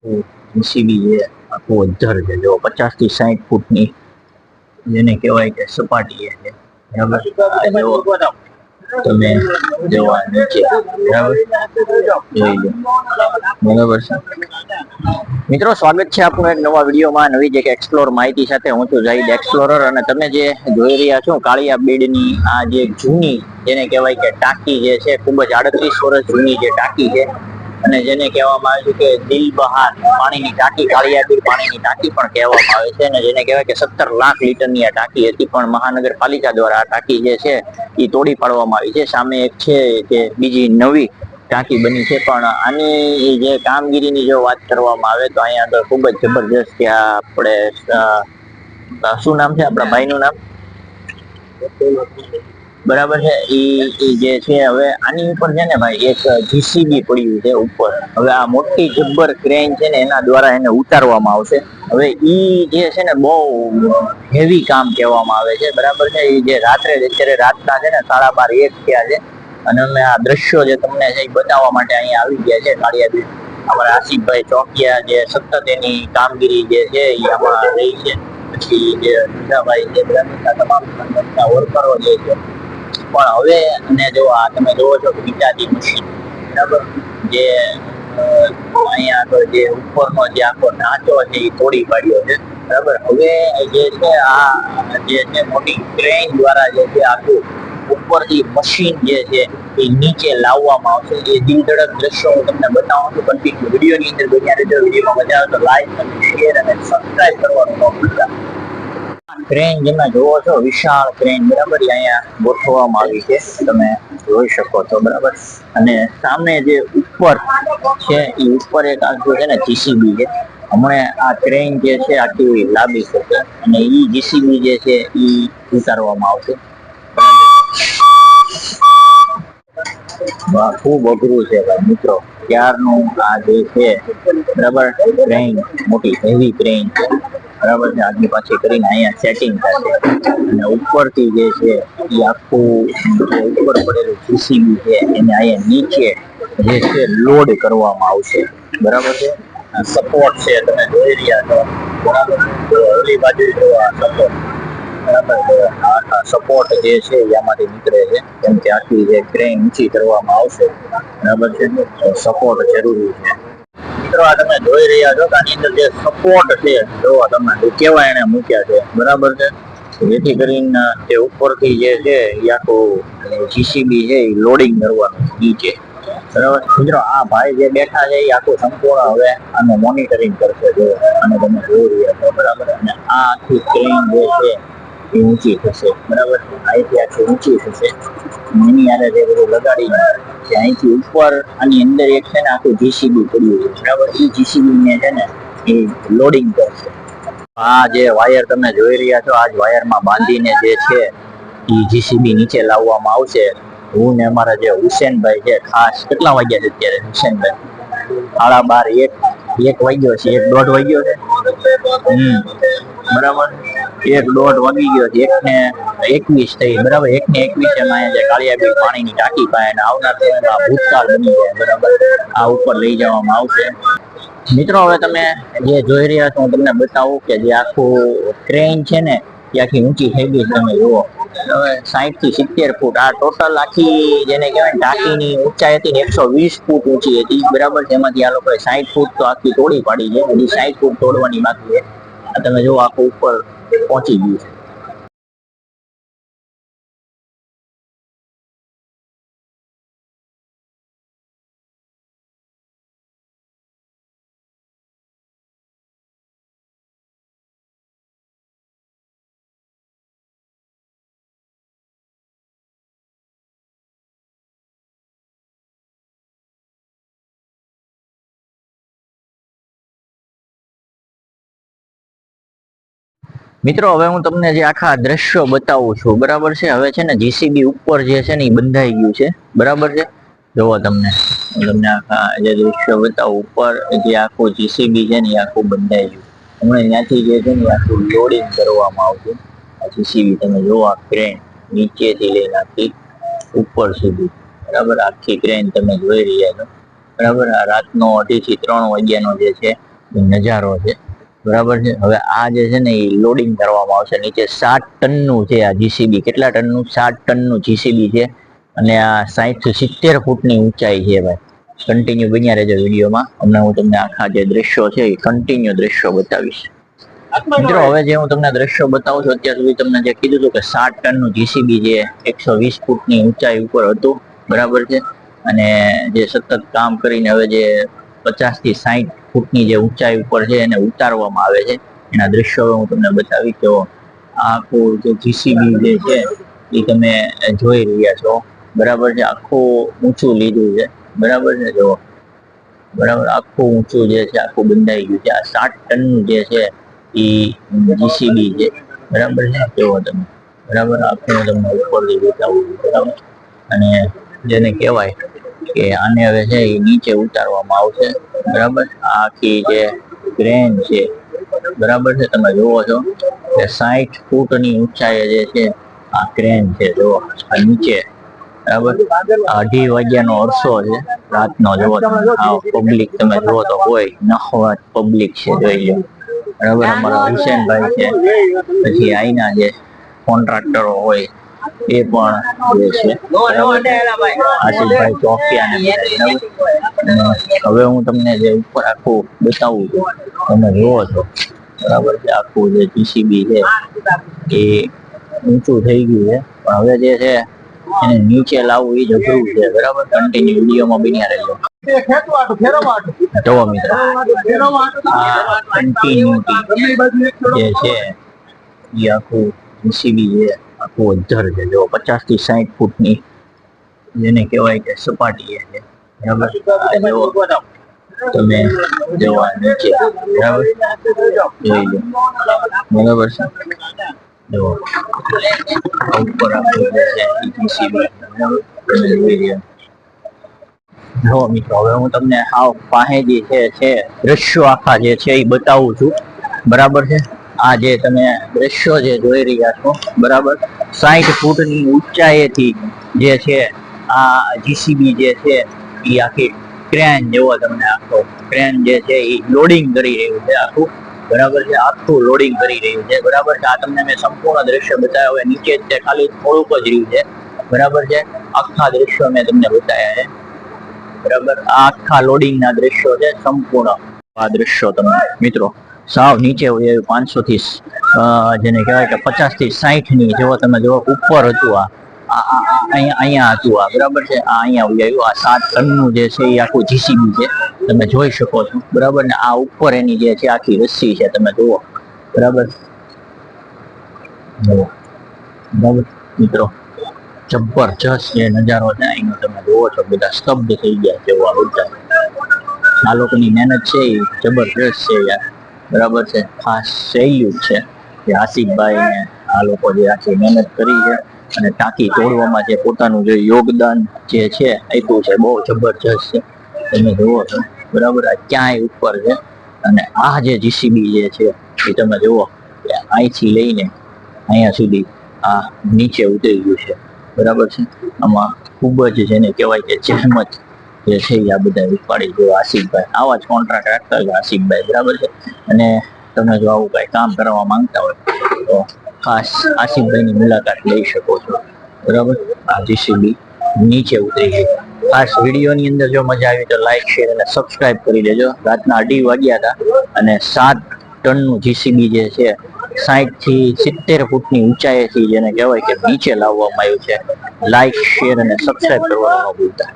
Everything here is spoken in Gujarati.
જીસીબી છે આખું અધ્ધર છે, જો 50 થી 60 ફૂટની જેને કહેવાય કે સપાટી છે, બરાબર. તમે જોવા નીચે બરાબર જોઈ લો, બરાબર છે મિત્રો. સ્વાગત છે આપનું એક નવા વિડીયોમાં, નવી જગ્યા એક્સપ્લોર માહિતી સાથે. હું છું ઝાહિદ એક્સપ્લોરર, અને તમે જે જોઈ રહ્યા છો કાળિયા બેડની આ જે જૂની જેને કહેવાય કે ટાંકી જે છે, ખૂબ જ 38 વર્ષ જૂની જે ટાંકી છે, અને જેને કહેવામાં આવે છે કે દિલ બહાર પાણીની ટાંકી, કાળિયા બીડ પાણીની ટાંકી પણ કહેવામાં આવે છે, અને જેને કહેવાય કે 17 લાખ લીટરની આ ટાંકી હતી, પણ મહાનગરપાલિકા દ્વારા આ ટાંકી જે છે એ તોડી પાડવામાં આવી છે. સામે એક છે કે બીજી નવી ટાંકી બની છે, પણ આની જે કામગીરીની જો વાત કરવામાં આવે તો અહીંયા આગળ ખૂબ જ જબરજસ્ત કે આપણે શું નામ છે આપણા ભાઈનું નામ, બરાબર છે, એ જે છે હવે આની ઉપર છે ને ભાઈ એક જીસીબી પડ્યું છે ઉપર. હવે આ મોટી જબ્બર ક્રેન છે ને એના દ્વારા એને ઉતારવામાં આવશે. હવે ઈ જે છે ને બહુ હેવી કામ કહેવામાં આવે છે, બરાબર છે. એ જે રાત્રે અત્યારે રાતના છે ને 12:30 1 થયા છે, અને અમે આ દ્રશ્યો જે તમને છે એ બતાવવા માટે અહીંયા આવી ગયા છે કાળિયા બીડ. અમારા આસિફભાઈ ચોકિયા જે સતત એની કામગીરી જે છે એ આમાં રહી છે. પછી જે ભાઈ જે તમામ વર્કરો જે છે, પણ હવે અને જો આ તમે જોવો છો હિટાચી મશીન, બરાબર, જે અહીંયા આગળ જે ઉપરનો જે આખો ઢાંચો છે એ તોડી પાડ્યો છે, બરાબર. હવે જે છે આ જે છે મોટી ક્રેન દ્વારા જે છે આખું ઉપરથી મશીન જે છે એ નીચે લાવવામાં આવશે. એ દિલધડક દ્રશ્યો હું તમને બતાવું છું. કન્ટિન્યુ વિડીયોની અંદર બન્યા રહેજો. વિડીયોમાં મજા આવે તો લાઈક અને શેર અને સબસ્ક્રાઇબ કરવાનું ન ભૂલતા. ક્રેન જેમાં જોવો છો વિશાળ ક્રેન, બરાબર, અહીંયા ગોઠવવામાં આવી છે, તમે જોઈ શકો છો, બરાબર. અને સામે જે ઉપર છે એ ઉપર એક આખું છે ને જીસીબી છે. હમણાં આ ક્રેન જે છે આખી લાંબી થશે અને ઈ જીસીબી જે છે ઈ ઉતારવામાં આવશે. ખૂબ અઘરું છે ભાઈ મિત્રો, ત્યારનું આ જે છે, બરાબર, ક્રેન મોટી હેવી ક્રેન છે, બરાબર છે. આગી પાછી કરીને અહીંયા સેટિંગ થશે, અને ઉપરથી જે છે એ આખું ઉપર પડેલું જીસીબી છે એને અહીંયા નીચે જે છે લોડ કરવામાં આવશે, બરાબર છે. સપોર્ટ છે તમે જોઈ રહ્યા છો, બરાબર. ઓલી બાજુ જોવા સપોર્ટ, બરાબર, સપોર્ટ જે છે એમાંથી નીકળે છે, કેમ કે આખી જે ક્રેન ઊંચી કરવામાં આવશે, બરાબર છે, સપોર્ટ જરૂરી છે મિત્રો. આ તમે જોઈ રહ્યા છો કે આની અંદર જે સપોર્ટ છે જોવા તમે કેવા એને મૂક્યા છે, બરાબર છે, જેથી કરીને તે ઉપરથી જે છે એ આખું જીસીબી છે એ લોડિંગ કરવાનું નીચે, બરાબર મિત્રો. આ ભાઈ જે બેઠા છે એ આખું સંપૂર્ણ હવે આનું મોનિટરિંગ કરશે, જો અને તમે જોઈ રહ્યા છો, બરાબર. અને આ આખી ક્રેન જે છે એ ઊંચી થશે, બરાબર, અહીંથી આખી ઊંચી થશે. એની યારે જે બધું લગાડીને અહીંથી ઉપર આની અંદર એક છે ને આખું જીસીબી પડ્યું છે, બરાબર. એ જીસીબી ને છે ને એ લોડિંગ કરશે. આ જે વાયર તમે જોઈ રહ્યા છો, આ જ વાયરમાં બાંધીને જે છે એ જીસીબી નીચે લાવવામાં આવશે. હું ને અમારા જે હુસેનભાઈ છે, ખાસ કેટલા વાગ્યા છે અત્યારે હુસેનભાઈ? 12:30 1 વાગ્યો છે, 1 દોઢ વાગ્યો છે, બરાબર, 1 દોઢ વાગી ગયો છે, 1:21 થઈ, બરાબર. 1:21 એમાં જે કાળિયા બીડ પાણીની ટાંકી પાસે આવનાર સમયમાં ભૂતકાળ બની જાય, બરાબર, આ ઉપર લઈ જવામાં આવશે. મિત્રો હવે તમે જે જોઈ રહ્યા છો હું તમને બતાવું કે જે આખું ક્રેન છે ને એ આખી ઊંચી થઈ ગઈ, તમે જુઓ. હવે 60 થી 70 ફૂટ આ ટોટલ આખી જેને કહેવાય ટાંકીની ઊંચાઈ હતી ને 120 ફૂટ ઊંચી હતી, બરાબર. જેમાંથી આ લોકોએ 60 ફૂટ તો આખી તોડી પાડી છે, હજી 60 ફૂટ તોડવાની બાકી છે. આ તમે જુઓ આખું ઉપર પહોંચી ગયું છે. મિત્રો હવે હું તમને જે આખા દ્રશ્યો બતાવું છું, બરાબર છે. હવે છે ને જીસીબી ઉપર જે છે ને એ બંધાઈ ગયું છે, બરાબર છે. જોવો તમને આખા જે દ્રશ્યો બતાવું, ઉપર જે આખું જીસીબી છે ને એ આખું બંધાઈ ગયું. હમણાં ત્યાંથી જે છે ને આખું લોડિંગ કરવામાં આવશે. આ જીસીબી તમે જોવો, આ ક્રેન નીચેથી લઈને આખી ઉપર સુધી, બરાબર, આખી ક્રેન તમે જોઈ રહ્યા છો, બરાબર. આ રાતનો 2:30 થી 3 વાગ્યાનો જે છે નજારો છે, બરાબર છે. હવે આ જે છે ને એ લોડિંગ કરવામાં આવશે નીચે. 7 ટનનું છે આ જીસીબી. કેટલા ટનનું? 7 ટનનું જીસીબી છે. અને આ 60 થી 70 ફૂટની ઊંચાઈ છે ભાઈ. કન્ટિન્યુ બન્યા રહેજો વિડીયોમાં. હમણાં હું તમને આખા જે દ્રશ્યો છે એ કન્ટિન્યુ દ્રશ્યો બતાવીશ. મિત્રો હવે જે હું તમને દ્રશ્યો બતાવું છું, અત્યાર સુધી તમને જે કીધું હતું કે 7 ટનનું જીસીબી જે 120 ફૂટની ઊંચાઈ ઉપર હતું, બરાબર છે. અને જે સતત કામ કરીને હવે જે 50 થી 60 ફૂટની જે ઊંચાઈ ઉપર છે એને ઉતારવામાં આવે છે, એના દ્રશ્યો હું તમને બતાવી. તો આખું જે જીસીબી જે છે એ તમે જોઈ રહ્યા છો, બરાબર છે. આખું ઊંચું લીધું છે, બરાબર છે. જો બરાબર આખું ઊંચું જે છે આખું બંધાઈ ગયું છે. આ 7 ટનનું જે છે એ જીસીબી છે, બરાબર છે. જોવો તમે, બરાબર. આખું તમને ઉપરથી બતાવું, બરાબર. અને જેને કહેવાય કે આને હવે છે એ નીચે ઉતારવામાં આવશે, બરાબર. આખી જે ક્રેન છે, બરાબર છે, તમે જુઓ છો કે 60 ફૂટની ઊંચાઈએ જે છે આ ક્રેન છે. જુઓ આ નીચે, બરાબર. 2:30 વાગ્યાનો અરસો છે રાતનો. જુઓ તમે આ પબ્લિક તમે જુઓ તો કોઈ નહવત પબ્લિક છે, જોઈ લો, બરાબર. અમારા હુસેનભાઈ છે, પછી આઈના જે કોન્ટ્રાક્ટરો હોય એ પણ જે છે, આશિષભાઈ ચોકિયા ને, હવે હું તમને જે ઉપર આખું બતાવું છું, તમે જુઓ છો, બરાબર છે. આખું જે જીસીબી છે એ ઊંચું થઈ ગયું છે, પણ હવે જે છે એને નીચે લાવવું એ જ અઘરું છે, બરાબર. કન્ટિન્યુ વિડીયોમાં બન્યા રહેજો. જોવો મિત્રો, આ કન્ટિન્યુટી જે છે એ આખું જીસીબી છે આખું અધ્ધર છે. જો 50 થી 60 ફૂટની જેને કહેવાય કે સપાટી છે, બરાબર. તમે જોવા નીચે, બરાબર જોઈ લો, બરાબર છે. જો ઉપર આખું જે છે જીસીબી, બરાબર. જો મિત્રો હવે હું તમને હાવ પાસે જે છે દ્રશ્યો આખા જે છે એ બતાવું છું, બરાબર છે. આ જે તમે દ્રશ્યો જે જોઈ રહ્યા છો, બરાબર, 60 ફૂટની ઊંચાઈથી જે છે આ જીસીબી જે છે એ આખી ક્રેન જેવો તમને આખો ક્રેન જે છે એ લોડિંગ કરી રહ્યું છે આખું, બરાબર છે. આખું લોડિંગ કરી રહ્યું છે, બરાબર છે. આ તમને મેં સંપૂર્ણ દ્રશ્ય બતાવ્યા. હવે નીચે જ ખાલી થોડુંક જ રહ્યું છે, બરાબર છે. આખા દ્રશ્યો મેં તમને બતાવ્યા છે, બરાબર. આ આખા લોડિંગ ના દ્રશ્યો છે સંપૂર્ણ. આ દ્રશ્યો તમે મિત્રો સાવ નીચે 500 થી જેને કહેવાય કે 50 થી 60 ની જેવો તમે જો ઉપર હતું. આ અહીંયા હતું આ, બરાબર છે. આ અહીંયા આવ્યું. આ 7 ટનનું જે છે એ આખું જીસીબી છે, તમે જોઈ શકો છો, બરાબર ને. આ ઉપર એની જે છે આખી રસ્સી છે, તમે જુઓ, બરાબર. બરાબર મિત્રો, જબરજસ્ત જે નજારો છે એનો તમે જોવો છો, બધા સ્તબ્ધ થઈ ગયા છે. આ લોકોની મહેનત છે એ જબરજસ્ત છે યાર, બરાબર છે. ખાસ સેલ્યુટ છે કે આસિફભાઈ ને આ લોકો જે આખી મહેનત કરી છે અને ટાંકી તોડવામાં જે પોતાનું જે યોગદાન જે છે આપ્યું છે, બહુ જબરજસ્ત છે. તમે જુઓ છો, બરાબર. આ ક્યાંય ઉપર છે. અને આ જે જીસીબી જે છે એ તમે જુઓ કે અહીંથી લઈને અહીંયા સુધી આ નીચે ઉતરી ગયું છે, બરાબર છે. આમાં ખૂબ જ જેને કહેવાય કે જહેમત જે છે આ બધા ઉપાડી ગયો આસિફભાઈ. આવા જ કોન્ટ્રાક્ટ રાખતા હોય આસિફભાઈ, બરાબર છે. અને તમે જો આવું કઈ કામ કરવા માંગતા હોય તો ખાસ આસિફભાઈની મુલાકાત લઈ શકો છો, બરાબર. આ જીસીબી નીચે ઉતરી ગઈ. ખાસ વિડીયોની અંદર જો મજા આવી તો લાઈક, શેર અને સબસ્ક્રાઇબ કરી દેજો. રાતના 2:30 વાગ્યા હતા અને 7 ટનનું જીસીબી જે છે 60 થી 70 ફૂટની ઊંચાઈથી જેને કહેવાય કે નીચે લાવવામાં આવ્યું છે. લાઈક, શેર અને સબસ્ક્રાઇબ કરવાનું ન ભૂલતા.